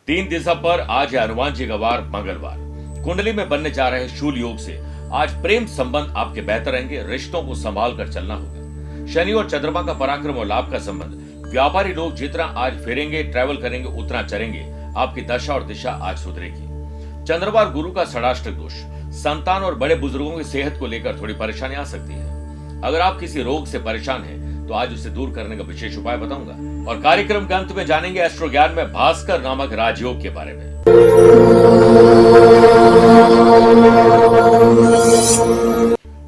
3 दिसंबर आज है हनुमान जी का वार मंगलवार। कुंडली में बनने जा रहे शूल योग से आज प्रेम संबंध आपके बेहतर रहेंगे। रिश्तों को संभाल कर चलना होगा। शनि और चंद्रमा का पराक्रम और लाभ का संबंध। व्यापारी लोग जितना आज फेरेंगे, ट्रैवल करेंगे, उतना चलेंगे। आपकी दशा और दिशा आज सुधरेगी। चंद्रमा और गुरु का षडाष्टक दोष। संतान और बड़े बुजुर्गों की सेहत को लेकर थोड़ी परेशानी आ सकती है। अगर आप किसी रोग से परेशान हैं तो आज उसे दूर करने का विशेष उपाय बताऊंगा। और कार्यक्रम के अंत में जानेंगे एस्ट्रो ज्ञान में भास्कर नामक राजयोग के बारे में।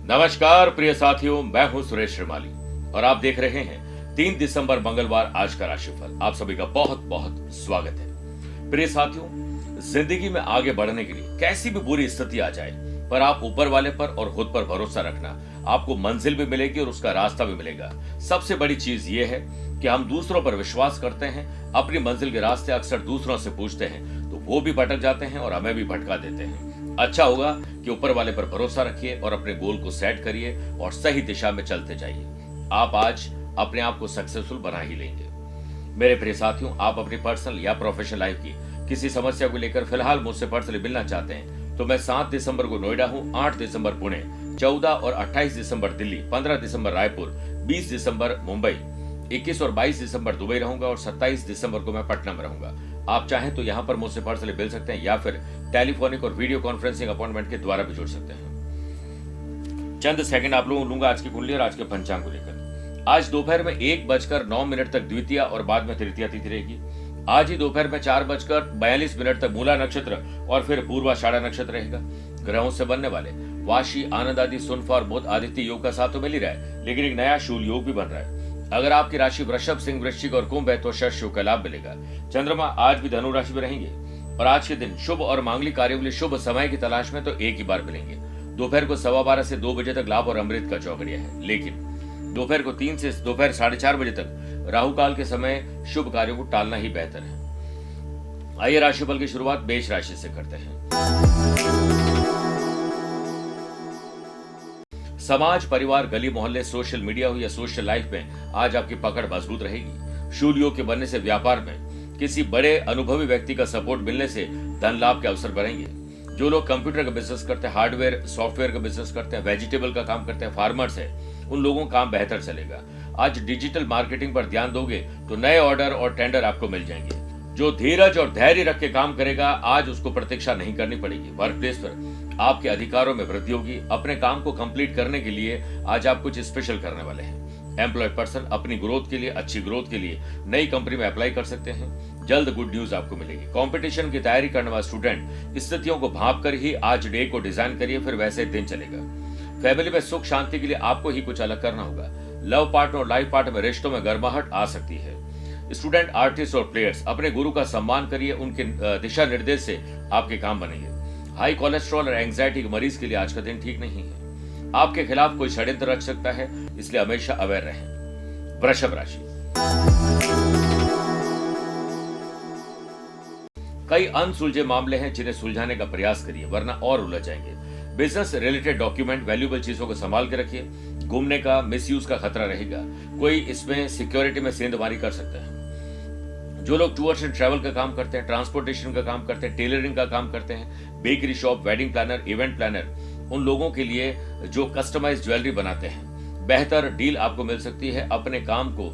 नमस्कार प्रिय साथियों, मैं हूं सुरेश श्रीमाली और आप देख रहे हैं 3 दिसंबर मंगलवार आज का राशिफल। आप सभी का बहुत बहुत स्वागत है। प्रिय साथियों, जिंदगी में आगे बढ़ने के लिए कैसी भी बुरी स्थिति आ जाए पर आप ऊपर वाले पर और खुद पर भरोसा रखना। आपको मंजिल भी मिलेगी और उसका रास्ता भी मिलेगा। सबसे बड़ी चीज ये है कि हम दूसरों पर विश्वास करते हैं। अपनी मंजिल के रास्ते अक्सर दूसरों से पूछते हैं तो वो भी भटक जाते हैं और हमें भी भटका देते हैं। अच्छा होगा कि ऊपर वाले पर भरोसा रखिए और अपने गोल को सेट करिए और सही दिशा में चलते जाइए। आप आज अपने आप को सक्सेसफुल बना ही लेंगे। मेरे प्रिय साथियों, आप अपनी पर्सनल या प्रोफेशनल लाइफ की किसी समस्या को लेकर फिलहाल मुझसे पर्सनली मिलना चाहते हैं तो मैं 7 दिसंबर को नोएडा हूँ, 8 दिसंबर पुणे, 14 और 28 दिसंबर दिल्ली, 15 दिसंबर रायपुर, 20 दिसंबर मुंबई, 21 और 22 दिसंबर दुबई रहूंगा और 27 दिसंबर को मैं पटना में रहूंगा। आप चाहें तो यहाँ पर मुझसे पर्सनली मिल सकते हैं या फिर टेलीफोनिक और वीडियो कॉन्फ्रेंसिंग अपॉइंटमेंट के द्वारा भी जुड़ सकते हैं। चंद सेकंड आप लोगों को लूंगा आज की कुंडली और आज के पंचांग को लेकर। आज दोपहर में 1:09 तक द्वितीया और बाद में तृतीया तिथि रहेगी। आज ही दोपहर में 4:42 तक मूला नक्षत्र और फिर पूर्वाषाढ़ा नक्षत्र रहेगा। ग्रहों से बनने वाले वाशी, आनंद आदि, सुनफा और बुध आदित्य योग का साथ तो मिल ही रहा है, लेकिन एक नया शूल योग भी बन रहा है। अगर आपकी राशि वृषभ, सिंह, वृश्चिक और कुंभ है तो शश योग का लाभ मिलेगा। चंद्रमा आज भी धनु राशि में रहेंगे और आज के दिन शुभ और मांगलिक कार्यों के लिए शुभ समय की तलाश में तो एक ही बार मिलेंगे। दोपहर को 12:15 से 2 बजे तक लाभ और अमृत का चौकड़िया है, लेकिन दोपहर को 3 से दोपहर 4:30 बजे तक राहु काल के समय शुभ कार्यों को टालना ही बेहतर है। आइए राशिफल की शुरुआत मेष राशि से करते हैं। समाज, परिवार, गली मोहल्ले, सोशल मीडिया हो या सोशल लाइफ में आज आपकी पकड़ मजबूत रहेगी। शूल योग के बनने से व्यापार में किसी बड़े अनुभवी व्यक्ति का सपोर्ट मिलने से धन लाभ के अवसर बढ़ेंगे। जो लोग कंप्यूटर का बिजनेस करते हैं, हार्डवेयर सॉफ्टवेयर का बिजनेस करते हैं, वेजिटेबल का काम करते हैं, फार्मर्स है, उन लोगों का काम बेहतर चलेगा। आज डिजिटल मार्केटिंग पर ध्यान दोगे तो नए ऑर्डर और टेंडर आपको मिल जाएंगे। जो धीरज और धैर्य रख के काम करेगा आज उसको प्रतीक्षा नहीं करनी पड़ेगी। वर्क प्लेस पर आपके अधिकारों में वृद्धि होगी। अपने काम को कंप्लीट करने के लिए आज आप कुछ स्पेशल करने वाले हैं। एम्प्लॉय पर्सन अपनी ग्रोथ के लिए, अच्छी ग्रोथ के लिए नई कंपनी में अप्लाई कर सकते हैं। जल्द गुड न्यूज आपको मिलेगी। कंपटीशन की तैयारी करने वाले स्टूडेंट स्थितियों को भांप कर ही आज डे को डिजाइन करिए, फिर वैसे दिन चलेगा। फैमिली में सुख शांति के लिए आपको ही कुछ अलग करना होगा। लव पार्टनर और लाइफ पार्टनर में रिश्तों में गर्माहट आ सकती है। स्टूडेंट, आर्टिस्ट और प्लेयर्स अपने गुरु का सम्मान करिए, उनके दिशा निर्देश से आपके काम बनेंगे। हाई कोलेस्ट्रॉल और एंजाइटी के मरीज के लिए आज का दिन ठीक नहीं है। आपके खिलाफ कोई षड्यंत्र रच सकता है, इसलिए हमेशा अवेयर रहें। वृषभ राशि, कई अनसुलझे मामले हैं जिन्हें सुलझाने का प्रयास करिए वरना और उलझ जाएंगे। बिजनेस रिलेटेड डॉक्यूमेंट, वैल्यूएबल चीजों को संभाल के रखिए। घूमने का मिसयूज का खतरा रहेगा। कोई इसमें सिक्योरिटी में सेंधमारी कर सकता है। जो लोग टूर्स एंड ट्रैवल का काम करते हैं, ट्रांसपोर्टेशन का काम करते हैं, टेलरिंग का काम करते हैं, bakery shop, wedding planner, event planner, उन लोगों के लिए जो कस्टमाइज ज्वेलरी बनाते हैं, बेहतर डील आपको मिल सकती है। अपने काम को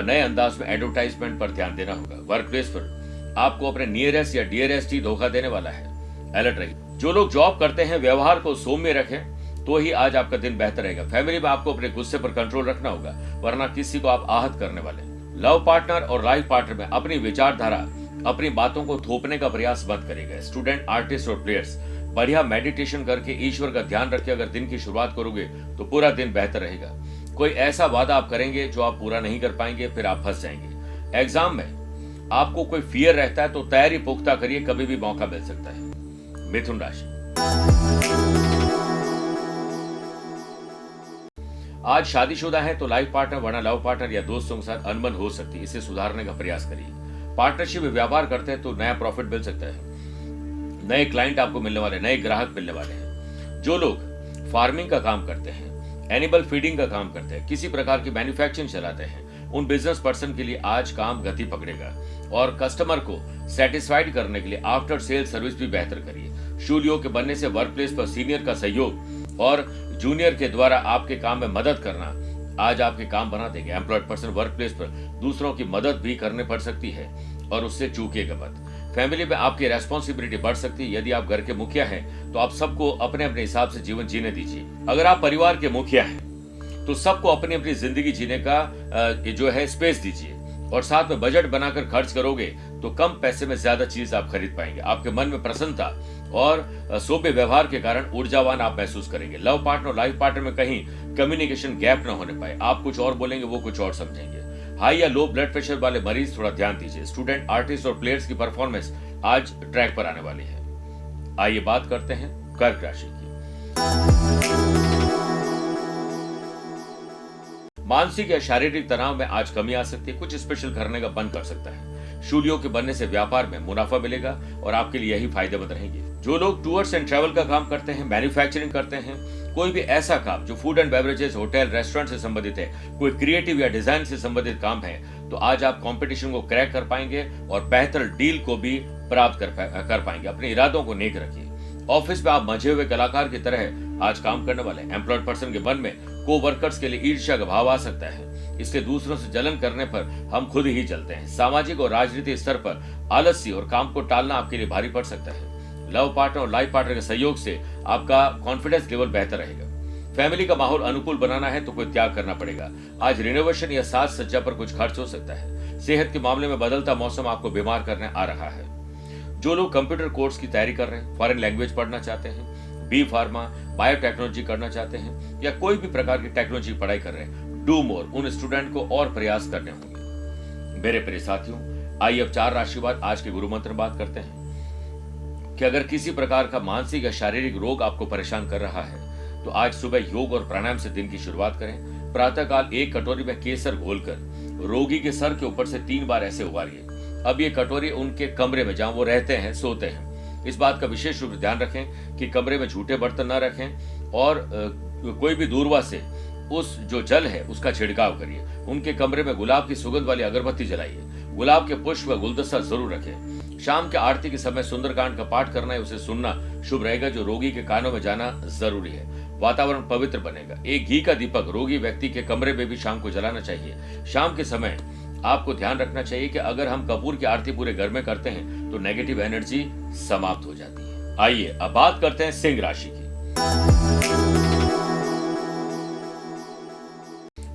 नए अंदाज में एडवर्टाइजमेंट पर ध्यान देना होगा। वर्क प्लेस पर आपको अपने नियरेस्ट या डियरेस्ट ही धोखा देने वाला है, अलर्ट रहिए। जो लोग जॉब करते हैं व्यवहार को सौम्य रखें तो ही आज आपका दिन बेहतर रहेगा। फैमिली में आपको अपने गुस्से पर कंट्रोल रखना होगा वरना किसी को आप आहत करने वाले। लव पार्टनर और लाइफ पार्टनर में अपनी विचारधारा, अपनी बातों को थोपने का प्रयास मत करेगा। स्टूडेंट, आर्टिस्ट और प्लेयर्स बढ़िया मेडिटेशन करके ईश्वर का ध्यान रख के अगर दिन की शुरुआत करोगे तो पूरा दिन बेहतर रहेगा। कोई ऐसा वादा आप करेंगे जो आप पूरा नहीं कर पाएंगे, फिर आप फंस जाएंगे। एग्जाम में आपको कोई फियर रहता है तो तैयारी पुख्ता करिए, कभी भी मौका मिल सकता है। मिथुन राशि, आज शादीशुदा है तो लाइफ पार्टनर वरना लव पार्टनर या दोस्तों के साथ अनबन हो सकती है, इसे सुधारने का प्रयास करिए। पार्टनरशिप में व्यापार करते हैं तो नया प्रॉफिट मिल सकता है। नए क्लाइंट आपको मिलने वाले, नए ग्राहक मिलने वाले हैं। जो लोग फार्मिंग का काम करते हैं, एनिमल फीडिंग का काम करते हैं, किसी प्रकार की मैन्युफैक्चरिंग चलाते हैं, उन बिजनेस पर्सन के लिए आज काम गति पकड़ेगा। और कस्टमर को सेटिस्फाइड करने के लिए आफ्टर सेल सर्विस भी बेहतर करिए। शूलियो के बनने से वर्क प्लेस पर सीनियर का सहयोग और जूनियर के द्वारा आपके काम में मदद करना आज आपके काम बना देंगे। एम्प्लॉयड पर्सन वर्क प्लेस पर दूसरों की मदद भी करने पड़ सकती है और उससे चूकिएगा मत। फैमिली में आपकी रेस्पॉन्सिबिलिटी बढ़ सकती है। यदि आप घर के मुखिया हैं तो आप सबको अपने अपने हिसाब से जीवन जीने दीजिए। अगर आप परिवार के मुखिया हैं तो सबको अपनी अपनी जिंदगी जीने का जो है स्पेस दीजिए और साथ में बजट बनाकर खर्च करोगे तो कम पैसे में ज्यादा चीज आप खरीद पाएंगे। आपके मन में प्रसन्नता और सोबे व्यवहार के कारण ऊर्जावान आप महसूस करेंगे। लव पार्टनर और लाइफ पार्टनर में कहीं कम्युनिकेशन गैप न होने पाए। आप कुछ और बोलेंगे, वो कुछ और समझेंगे। हाई या लो ब्लड प्रेशर वाले मरीज थोड़ा ध्यान दीजिए। स्टूडेंट, आर्टिस्ट और प्लेयर्स की परफॉर्मेंस आज ट्रैक पर आने वाली है। आइए बात करते हैं कर्क राशि की। मानसिक या शारीरिक तनाव में आज कमी आ सकती है। कुछ स्पेशल करने का मन कर सकता है। शूलियों के बनने से व्यापार में मुनाफा मिलेगा और आपके लिए यही फायदेमंद रहेंगे। जो लोग टूर्स एंड ट्रैवल का काम करते हैं, मैन्युफैक्चरिंग करते हैं, कोई भी ऐसा काम जो food and beverages, hotel, restaurant से संबंधित है, कोई क्रिएटिव या डिजाइन से संबंधित काम है, तो आज आप कंपटीशन को क्रैक कर पाएंगे और बेहतर डील को भी प्राप्त कर पाएंगे। अपने इरादों को नेक रखिए। ऑफिस में आप मंझे हुए कलाकार की तरह आज काम करने वाले हैं। एम्प्लॉयड पर्सन के मन में को वर्कर्स के लिए ईर्ष्या का भाव आ सकता है। इसलिए दूसरों से जलन करने पर हम खुद ही जलते हैं। सामाजिक और राजनीतिक स्तर पर आलस्य और काम को टालना आपके लिए भारी पड़ सकता है। लव पार्टनर और लाइफ पार्टनर के सहयोग से आपका कॉन्फिडेंस लेवल बेहतर रहेगा। फैमिली का माहौल अनुकूल बनाना है तो कोई त्याग करना पड़ेगा। आज रिनोवेशन या साज सज्जा पर कुछ खर्च हो सकता है। सेहत के मामले में बदलता मौसम आपको बीमार करने आ रहा है। जो लोग कंप्यूटर कोर्स की तैयारी कर रहे हैं, फॉरेन लैंग्वेज पढ़ना चाहते हैं, बी फार्मा, बायोटेक्नोलॉजी करना चाहते हैं या कोई भी प्रकार की टेक्नोलॉजी की पढ़ाई कर रहे हैं, डू मोर। उन स्टूडेंट को और प्रयास करने होंगे। मेरे प्रिय साथियों, आइए अब 4 राशिवार आज के गुरु मंत्र बात करते हैं कि अगर किसी प्रकार का मानसिक या शारीरिक रोग आपको परेशान कर रहा है तो आज सुबह योग और प्राणायाम से दिन की शुरुआत करें। प्रातःकाल 1 कटोरी में केसर घोलकर रोगी के सर के ऊपर से 3 बार ऐसे उबालिए। अब ये कटोरी उनके कमरे में जहां वो रहते हैं, सोते हैं, इस बात का विशेष रूप से ध्यान रखें कि कमरे में झूठे बर्तन न रखें और कोई भी दूरवा से उस जो जल है उसका छिड़काव करिए। उनके कमरे में गुलाब की सुगंध वाली अगरबत्ती जलाइए। गुलाब के पुष्प व गुलदस्ता जरूर रखें। शाम के आरती के समय सुंदरकांड का पाठ करना है, उसे सुनना शुभ रहेगा। जो रोगी के कानों में जाना जरूरी है। वातावरण पवित्र बनेगा। एक घी का दीपक रोगी व्यक्ति के कमरे में भी शाम को जलाना चाहिए। शाम के समय आपको ध्यान रखना चाहिए कि अगर हम कपूर की आरती पूरे घर में करते हैं तो नेगेटिव एनर्जी समाप्त हो जाती है। आइए अब बात करते हैं सिंह राशि की।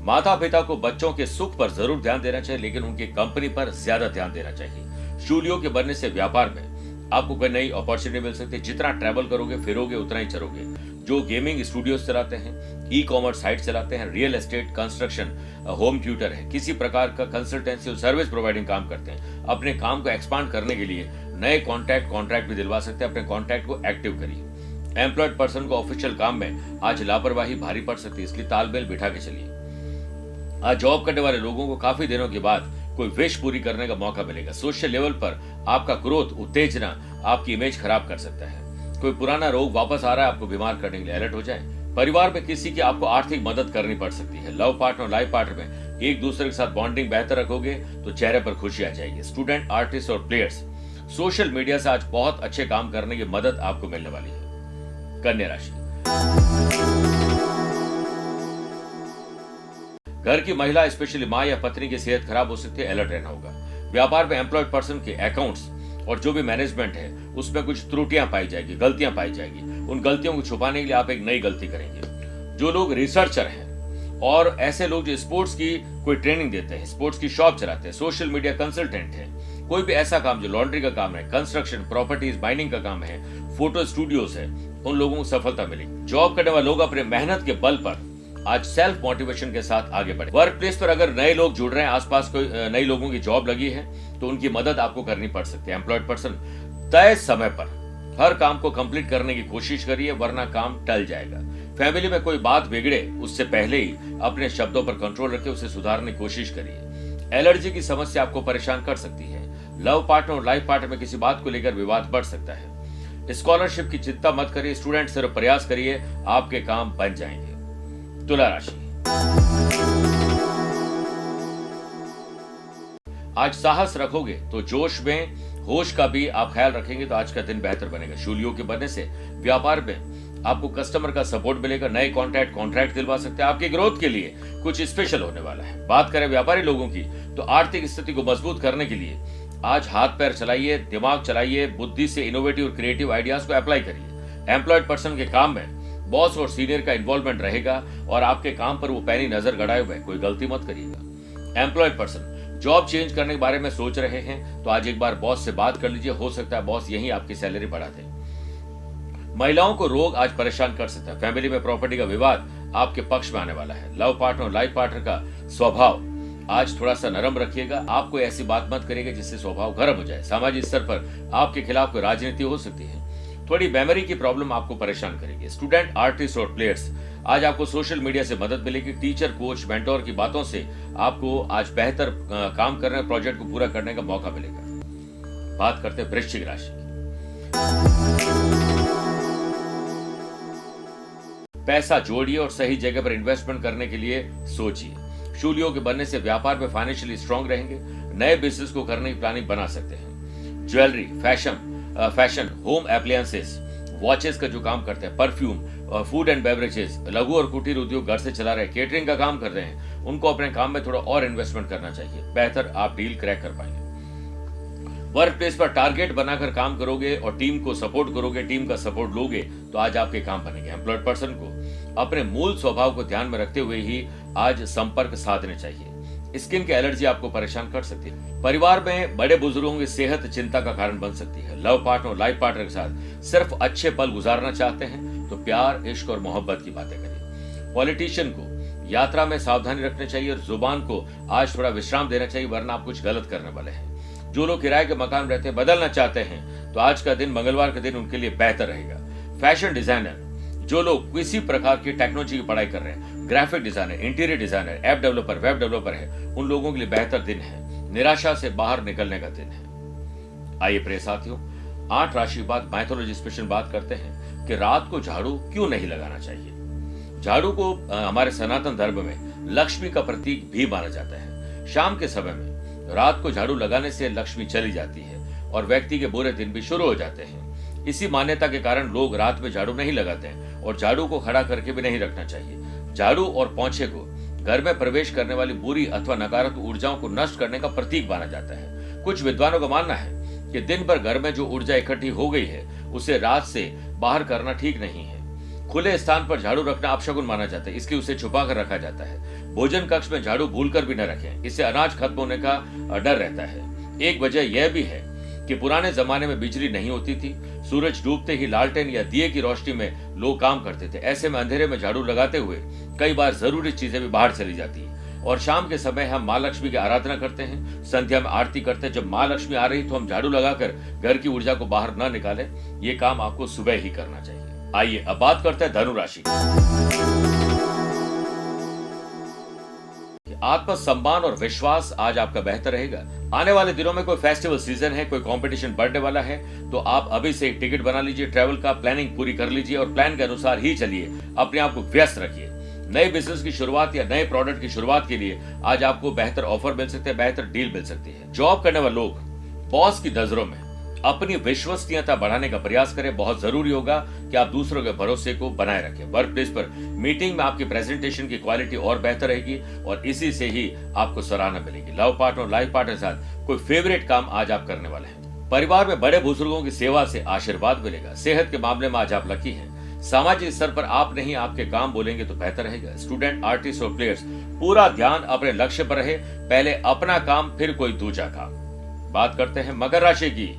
माता पिता को बच्चों के सुख पर जरूर ध्यान देना चाहिए, लेकिन उनकी कंपनी पर ज्यादा ध्यान देना चाहिए। शूलियों के बनने से व्यापार में आपको कोई नई अपॉर्चुनिटी मिल सकती है। जितना ट्रैवल करोगे, फिरोगे, उतना ही चलोगे। जो गेमिंग स्टूडियोज चलाते हैं, ई कॉमर्स साइट चलाते हैं, real estate, construction, home tutor है, किसी प्रकार का कंसल्टेंसी और सर्विस प्रोवाइडिंग काम करते हैं, अपने काम को एक्सपांड करने के लिए नए कॉन्ट्रैक्ट भी दिलवा सकते हैं। अपने कॉन्ट्रैक्ट को एक्टिव करिए। एम्प्लॉयड पर्सन को ऑफिशियल काम में आज लापरवाही भारी पड़ सकती है, इसलिए तालमेल बिठा के चलिए। आज जॉब करने वाले लोगों को काफी दिनों के बाद कोई विश पूरी करने का मौका मिलेगा। सोशल लेवल पर आपका क्रोध, उत्तेजना आपकी इमेज खराब कर सकता है। कोई पुराना रोग वापस आ रहा है, आपको बीमार करने के लिए अलर्ट हो जाए। परिवार में किसी की आपको आर्थिक मदद करनी पड़ सकती है। लव पार्टनर और लाइफ पार्टनर में एक दूसरे के साथ बॉन्डिंग बेहतर रखोगे तो चेहरे पर खुशी आ जाएगी। स्टूडेंट, आर्टिस्ट और प्लेयर्स, सोशल मीडिया से आज बहुत अच्छे काम करने की मदद आपको मिलने वाली है। कन्या राशि, घर की महिला, स्पेशली माँ या पत्नी की सेहत खराब हो सकती है, अलर्ट रहना होगा। व्यापार में एम्प्लॉयड पर्सन के अकाउंट्स और जो भी मैनेजमेंट है उसमें कुछ त्रुटियां पाई जाएगी, गलतियां पाई जाएगी। उन गलतियों को छुपाने के लिए आप एक नई गलती करेंगे। जो लोग रिसर्चर हैं और ऐसे लोग जो स्पोर्ट्स की कोई ट्रेनिंग देते हैं, स्पोर्ट्स की शॉप चलाते हैं, सोशल मीडिया कंसल्टेंट हैं, कोई भी ऐसा काम जो लॉन्ड्री का काम है, कंस्ट्रक्शन, प्रॉपर्टीज, माइनिंग का काम है, फोटो स्टूडियोज है, उन लोगों को सफलता मिलेगी। जॉब करने वाले लोग अपने मेहनत के बल पर आज सेल्फ मोटिवेशन के साथ आगे बढ़े। वर्क प्लेस पर अगर नए लोग जुड़ रहे हैं, आसपास कोई नए लोगों की जॉब लगी है तो उनकी मदद आपको करनी पड़ सकती है। एम्प्लॉयड पर्सन तय समय पर हर काम को कंप्लीट करने की कोशिश करिए, वरना काम टल जाएगा। फैमिली में कोई बात बिगड़े उससे पहले ही अपने शब्दों पर कंट्रोल रखें, उसे सुधारने की कोशिश करिए। एलर्जी की समस्या आपको परेशान कर सकती है। लव पार्टनर और लाइफ पार्टनर में किसी बात को लेकर विवाद बढ़ सकता है। स्कॉलरशिप की चिंता मत करिए। स्टूडेंट, सिर्फ प्रयास करिए, आपके काम बन जाएंगे। तुला राशि, आज साहस रखोगे तो जोश में होश का भी आप ख्याल रखेंगे तो आज का दिन बेहतर बनेगा। शूलियों के बनने से व्यापार में आपको कस्टमर का सपोर्ट मिलेगा, नए कॉन्ट्रैक्ट दिलवा सकते हैं, आपके ग्रोथ के लिए कुछ स्पेशल होने वाला है। बात करें व्यापारी लोगों की तो आर्थिक स्थिति को मजबूत करने के लिए आज हाथ पैर चलाइए, दिमाग चलाइए, बुद्धि से इनोवेटिव और क्रिएटिव आइडियाज को अप्लाई करिए। एम्प्लॉयड पर्सन के काम में बॉस और सीनियर का इन्वॉल्वमेंट रहेगा और आपके काम पर वो पैनी नजर गड़ाए हुए कोई गलती मत करिएगा। एम्प्लॉयड पर्सन जॉब चेंज करने के बारे में सोच रहे हैं तो आज एक बार बॉस से बात कर लीजिए, हो सकता है बॉस यही आपकी सैलरी बढ़ा दे। महिलाओं को रोग आज परेशान कर सकता है। फैमिली में प्रॉपर्टी का विवाद आपके पक्ष में आने वाला है। लव पार्टनर लाइफ पार्टनर का स्वभाव आज थोड़ा सा नरम रखिएगा, आपको ऐसी बात मत करिएगा जिससे स्वभाव गर्म हो जाए। सामाजिक स्तर पर आपके खिलाफ कोई राजनीति हो सकती है। थोड़ी मेमोरी की प्रॉब्लम आपको परेशान करेगी। स्टूडेंट, आर्टिस्ट और प्लेयर्स आज आपको सोशल मीडिया से मदद मिलेगी। टीचर, कोच, मेंटोर की बातों से आपको आज बेहतर काम करने, प्रोजेक्ट को पूरा करने का मौका मिलेगा। बात करते हैं वृश्चिक राशि की। पैसा जोड़िए और सही जगह पर इन्वेस्टमेंट करने के लिए सोचिए। शूलियों के बनने से व्यापार में फाइनेंशियली स्ट्रांग रहेंगे। नए बिजनेस को करने की प्लानिंग बना सकते हैं। Jewellery, fashion, home appliances, watches का जो काम करते हैं, परफ्यूम, फूड एंड बेवरेजेस, लघु और कुटीर उद्योग घर से चला रहे, केटरिंग का काम कर रहे हैं, उनको अपने काम में थोड़ा और इन्वेस्टमेंट करना चाहिए। बेहतर आप डील क्रैक कर पाएंगे। वर्क प्लेस पर टारगेट बनाकर काम करोगे और टीम को सपोर्ट करोगे, टीम का सपोर्ट लोगे तो आज आपके काम बनेंगे। एम्प्लॉयड पर्सन को अपने मूल स्वभाव को ध्यान में रखते हुए ही आज संपर्क साधने चाहिए। स्किन की एलर्जी आपको परेशान कर सकती है। परिवार में बड़े बुजुर्गों की सेहत चिंता का कारण बन सकती है। लव पार्टनर, लाइफ पार्टनर के साथ सिर्फ अच्छे पल गुजारना चाहते हैं तो प्यार, इश्क और मोहब्बत की बातें करिए। पॉलिटिशियन को यात्रा में सावधानी रखनी चाहिए और जुबान को आज थोड़ा विश्राम देना चाहिए, वरना आप कुछ गलत करने वाले हैं। जो लोग किराए के मकान रहते हैं, बदलना चाहते हैं तो आज का दिन, मंगलवार का दिन उनके लिए बेहतर रहेगा। फैशन डिजाइनर, जो लोग किसी प्रकार की टेक्नोलॉजी की पढ़ाई कर रहे हैं, graphic designer, interior designer, app developer, web developer है, उन लोगों के लिए बेहतर दिन है। निराशा से बाहर निकलने का दिन है। आइए प्रिय साथियों, 8 राशि के बाद माइथोलॉजी स्पेशल बात करते हैं कि रात को झाड़ू क्यों नहीं लगाना चाहिए। झाड़ू को हमारे सनातन धर्म में लक्ष्मी का प्रतीक भी माना जाता है। शाम के समय में रात को झाड़ू लगाने से लक्ष्मी चली जाती है और व्यक्ति के बुरे दिन भी शुरू हो जाते हैं। इसी मान्यता के कारण लोग रात में झाड़ू नहीं लगाते हैं और झाड़ू को खड़ा करके भी नहीं रखना चाहिए। झाड़ू और पोंछे को घर में प्रवेश करने वाली बुरी अथवा नकारात्मक ऊर्जाओं को नष्ट करने का प्रतीक माना जाता है। कुछ विद्वानों का मानना है कि दिन भर घर में जो ऊर्जा इकट्ठी हो गई है उसे रात से बाहर करना ठीक नहीं है। खुले स्थान पर झाड़ू रखना अपशगुन माना जाता है, इसलिए उसे छुपा कर रखा जाता है। भोजन कक्ष में झाड़ू भूलकर भी न रखें, इससे अनाज खत्म होने का डर रहता है। एक वजह यह भी है कि पुराने जमाने में बिजली नहीं होती थी। सूरज डूबते ही लालटेन या दिए की रोशनी में लोग काम करते थे। ऐसे में अंधेरे में झाड़ू लगाते हुए कई बार जरूरी चीजें भी बाहर चली जाती है। और शाम के समय हम माँ लक्ष्मी की आराधना करते हैं, संध्या में आरती करते हैं। जब माँ लक्ष्मी आ रही तो हम झाड़ू लगाकर घर की ऊर्जा को बाहर न निकालें। ये काम आपको सुबह ही करना चाहिए। आइए अब बात करते हैं धनु राशि। आत्मसम्मान और विश्वास आज आपका बेहतर रहेगा। आने वाले दिनों में कोई फेस्टिवल सीजन है, कोई कंपटीशन बढ़ने वाला है तो आप अभी से एक टिकट बना लीजिए। ट्रैवल का प्लानिंग पूरी कर लीजिए और प्लान के अनुसार ही चलिए। अपने आप को व्यस्त रखिए। नए बिजनेस की शुरुआत या नए प्रोडक्ट की शुरुआत के लिए आज आपको बेहतर ऑफर मिल सकते हैं, बेहतर डील मिल सकती है। जॉब करने वाले लोग बॉस की नजरों में अपनी विश्वसनीयता बढ़ाने का प्रयास करें। बहुत जरूरी होगा कि आप दूसरों के भरोसे को बनाए रखें। वर्क प्लेस पर मीटिंग में आपकी प्रेजेंटेशन की क्वालिटी और बेहतर रहेगी और इसी से ही आपको सराहना मिलेगी। लव पार्टनर, लाइफ पार्टनर के साथ कोई फेवरेट काम आज आप करने वाले हैं। परिवार में बड़े बुजुर्गों की सेवा से आशीर्वाद मिलेगा। सेहत के मामले में आज आप लकी हैं। सामाजिक स्तर पर आप नहीं आपके काम बोलेंगे तो बेहतर रहेगा। स्टूडेंट, आर्टिस्ट और प्लेयर्स, पूरा ध्यान अपने लक्ष्य पर रहे। पहले अपना काम फिर कोई दूसरा काम। बात करते हैं मकर राशि की।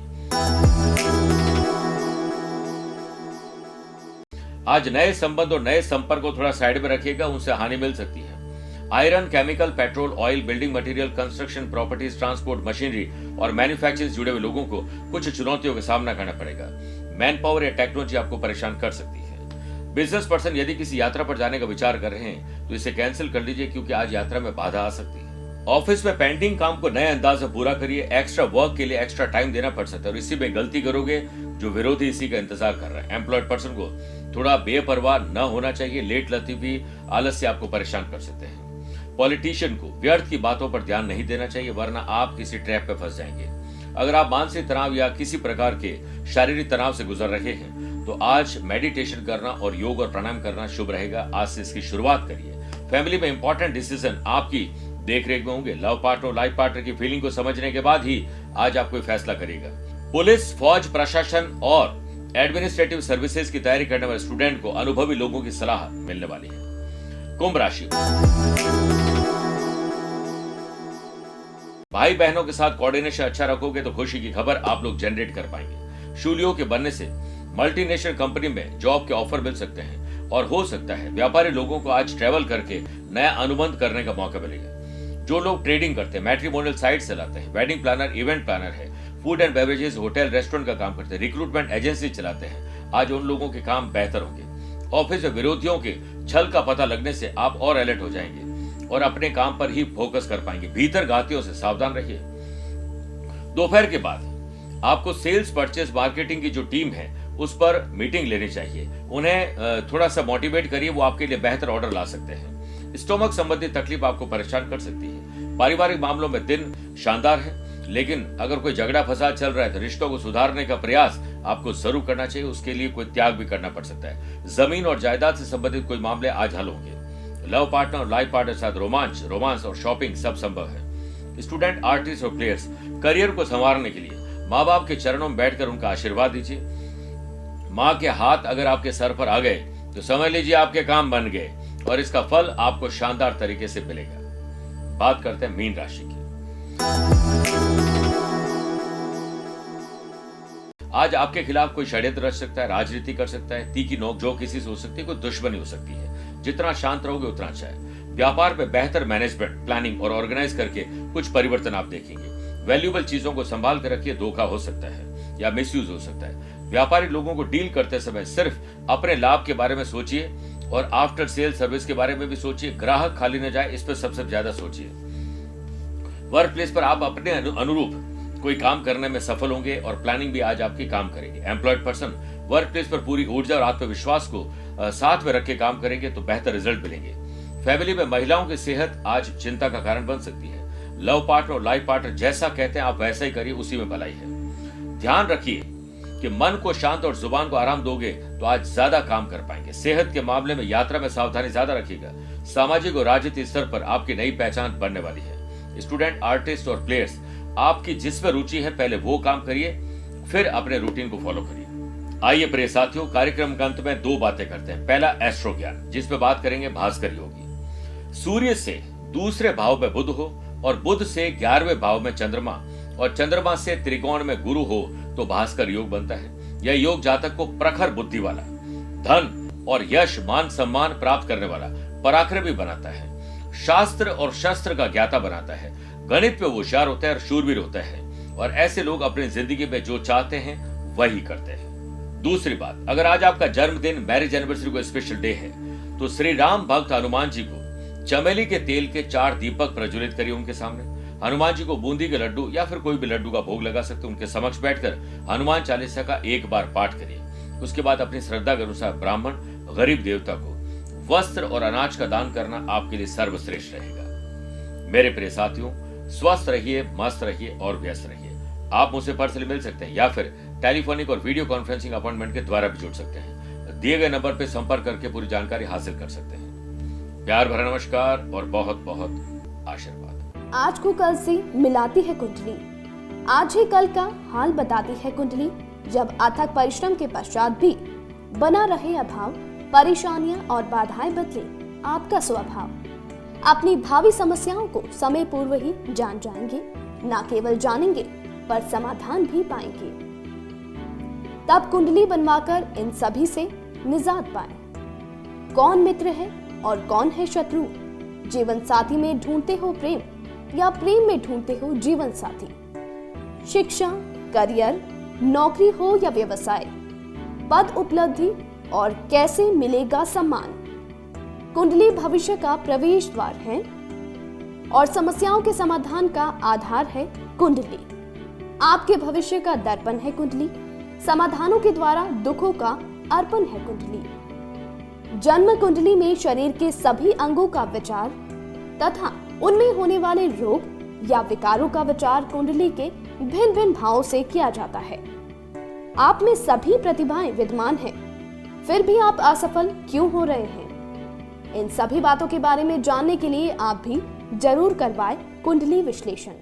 आज नए संबंध और नए संपर्क को थोड़ा साइड में रखिएगा, उनसे हानि मिल सकती है। Iron, chemical, petrol, oil, building material, construction, properties, transport, machinery और मैन्युफैक्चरिंग से जुड़े हुए लोगों को कुछ चुनौतियों का सामना करना पड़ेगा। मैन पावर या टेक्नोलॉजी आपको परेशान कर सकती है। बिजनेस पर्सन यदि किसी यात्रा पर जाने का विचार कर रहे हैं तो इसे कैंसिल कर लीजिए, क्योंकि आज यात्रा में बाधा आ सकती है। ऑफिस में पेंडिंग काम को नए अंदाज से पूरा करिए। एक्स्ट्रा वर्क के लिए एक्स्ट्रा टाइम देना पड़ सकता है और इसी में गलती करोगे जो विरोधी इसी का इंतजार कर रहा है। एम्प्लॉयड पर्सन को थोड़ा बेपरवाह न होना चाहिए। लेट लतीफी, आलस से आपको परेशान कर सकते हैं। पॉलिटिशियन को व्यर्थ की बातों पर ध्यान नहीं देना चाहिए, वरना आप किसी ट्रैप पे फंस जाएंगे। अगर आप मानसिक तनाव या किसी प्रकार के शारीरिक तनाव से गुजर रहे हैं तो आज मेडिटेशन करना और योग और प्राणायाम करना शुभ रहेगा। आज से इसकी शुरुआत करिए। फैमिली में इंपॉर्टेंट डिसीजन आपकी देखरेख में होंगे। लव पार्टनर, लाइफ पार्टनर की फीलिंग को समझने के बाद ही आज आप कोई फैसला करेगा। पुलिस, फौज, प्रशासन और एडमिनिस्ट्रेटिव सर्विसेज की तैयारी करने वाले स्टूडेंट को अनुभवी लोगों की सलाह मिलने वाली है। कुंभ राशि, भाई बहनों के साथ कोऑर्डिनेशन अच्छा रखोगे तो खुशी की खबर आप लोग जनरेट कर पाएंगे। शूलियों के बनने से मल्टीनेशनल कंपनी में जॉब के ऑफर मिल सकते हैं और हो सकता है व्यापारी लोगों को आज ट्रेवल करके नया अनुबंध करने का मौका मिलेगा। जो लोग ट्रेडिंग करते हैं, मैट्रिमोनियल साइट चलाते हैं, वेडिंग प्लानर, इवेंट प्लानर है, food and beverages, hotel, restaurant का काम करते हैं, रिक्रूटमेंट एजेंसी चलाते हैं, आज उन लोगों के काम बेहतर होंगे। ऑफिस में विरोधियों के छल का पता लगने से आप और अलर्ट हो जाएंगे और अपने काम पर ही फोकस कर पाएंगे। भीतर घातियों से सावधान रहिए। दोपहर के बाद आपको सेल्स, परचेस, मार्केटिंग की जो टीम है उस पर मीटिंग लेनी चाहिए। उन्हें थोड़ा सा मोटिवेट करिए, वो आपके लिए बेहतर ऑर्डर ला सकते हैं। स्टोमक संबंधी तकलीफ आपको परेशान कर सकती है। पारिवारिक मामलों में दिन शानदार है, लेकिन अगर कोई झगड़ा फसाद चल रहा है तो रिश्तों को सुधारने का प्रयास आपको जरूर करना चाहिए। उसके लिए कोई त्याग भी करना पड़ सकता है। जमीन और जायदाद से संबंधित कोई मामले आज हल होंगे। लव पार्टनर और लाइफ पार्टनर के साथ रोमांस और शॉपिंग सब संभव है। स्टूडेंट, आर्टिस्ट और प्लेयर्स करियर को संवारने के लिए माँ बाप के चरणों में बैठकर उनका आशीर्वाद दीजिए। माँ के हाथ अगर आपके सर पर आ गए तो समझ लीजिए आपके काम बन गए और इसका फल आपको शानदार तरीके से मिलेगा। बात करते हैं मीन राशि की। आज आपके खिलाफ कोई षड्यंत्र रच सकता है, राजनीति कर सकता है, तीखी नोकझोंक किसी से हो सकती है, कोई दुश्मनी हो सकती है। जितना शांत रहोगे उतना अच्छा है। व्यापार में बेहतर मैनेजमेंट, प्लानिंग और ऑर्गेनाइज करके कुछ परिवर्तन आप देखेंगे। वैल्यूएबल चीजों को संभाल कर रखिए, धोखा हो सकता है या मिसयूज हो सकता है। व्यापारी लोगों को डील करते समय सिर्फ अपने लाभ के बारे में सोचिए और आफ्टर सेल सर्विस के बारे में भी सोचिए। ग्राहक खाली न जाए, इस पर सबसे ज्यादा सोचिए। वर्क प्लेस पर आप अपने अनुरूप कोई काम करने में सफल होंगे और प्लानिंग भी आज आपकी काम करेगी। एम्प्लॉयड पर्सन वर्क प्लेस पर पूरी ऊर्जा और आत्मविश्वास को साथ में रख के काम करेंगे तो बेहतर रिजल्ट मिलेंगे। फैमिली में महिलाओं की सेहत आज चिंता का कारण बन सकती है। लव पार्टनर और लाइफ पार्टनर जैसा कहते हैं आप वैसा ही करिए, उसी में भलाई है। ध्यान रखिए कि मन को शांत और जुबान को आराम दोगे तो आज ज्यादा काम कर पाएंगे। सेहत के मामले में यात्रा में सावधानी ज्यादा रखिएगा। सामाजिक और राजनीतिक स्तर पर आपकी नई पहचान बनने वाली है। स्टूडेंट, आर्टिस्ट और प्लेयर्स, आपकी जिसमें रुचि है पहले वो काम करिए, फिर अपने रूटीन को फॉलो करिए। आइए प्रिय साथियों, कार्यक्रम के अंत में दो बातें करते हैं। पहला, एस्ट्रो ज्ञान, जिसपे बात करेंगे भास्कर योगी। सूर्य से दूसरे भाव में बुध हो और बुध से 11वें भाव में चंद्रमा और चंद्रमा से त्रिकोण में गुरु हो तो भास्कर योग बनता है। यह योग जातक को प्रखर बुद्धि वाला, धन और यश, मान सम्मान प्राप्त करने वाला, पराक्रमी बनाता है। शास्त्र और शस्त्र का ज्ञाता बनाता है। गणित पे होशियार होता है और शूरवीर होता है और ऐसे लोग अपनी जिंदगी में जो चाहते हैं वही करते हैं। दूसरी बात, अगर आज आपका जन्मदिन, मैरिज एनिवर्सरी को स्पेशल डे है तो श्री राम भक्त हनुमान जी को चमेली के तेल के 4 दीपक प्रज्वलित करिए उनके सामने। हनुमान जी को बूंदी के लड्डू या फिर कोई भी लड्डू का भोग लगा सकते हैं। उनके समक्ष बैठकर हनुमान चालीसा का एक बार पाठ करिए। उसके बाद अपनी श्रद्धा के अनुसार ब्राह्मण, गरीब देवता को वस्त्र और अनाज का दान करना आपके लिए सर्वश्रेष्ठ रहेगा। मेरे प्रिय साथियों, स्वस्थ रहिए, मस्त रहिए और व्यस्त रहिए। आप मुझसे पर्सनली मिल सकते हैं या फिर टेलीफोनिक और वीडियो कॉन्फ्रेंसिंग अपॉइंटमेंट के द्वारा भी जुड़ सकते हैं। दिए गए नंबर पर संपर्क करके पूरी जानकारी हासिल कर सकते हैं। प्यार भरा नमस्कार और बहुत बहुत आशीर्वाद। आज को कल से मिलाती है कुंडली, आज ही कल का हाल बताती है कुंडली। जब अथक परिश्रम के पश्चात भी बना रहे अभाव, परेशानियां और बाधाएं बदले आपका स्वभाव, अपनी भावी समस्याओं को समय पूर्व ही जान जाएंगे। न केवल जानेंगे पर समाधान भी पाएंगे। तब कुंडली बनवाकर इन सभी से निजात पाएं। कौन मित्र है और कौन है शत्रु? जीवन साथी में ढूंढते हो प्रेम या प्रेम में ढूंढते हो जीवन साथी? शिक्षा, करियर, नौकरी हो या व्यवसाय, पद उपलब्धि और कैसे मिलेगा सम्मान? कुंडली भविष्य का प्रवेश द्वार है और समस्याओं के समाधान का आधार है कुंडली। आपके भविष्य का दर्पण है कुंडली। समाधानों के द्वारा दुखों का अर्पण है कुंडली। जन्म कुंडली में शरीर के सभी अंगों का विचार, तथा उनमें होने वाले रोग या विकारों का विचार कुंडली के भिन्न भिन्न भावों से किया जाता है। आप में सभी प्रतिभाएं विद्यमान हैं, फिर भी आप असफल क्यों हो रहे हैं? इन सभी बातों के बारे में जानने के लिए आप भी जरूर करवाएं कुंडली विश्लेषण।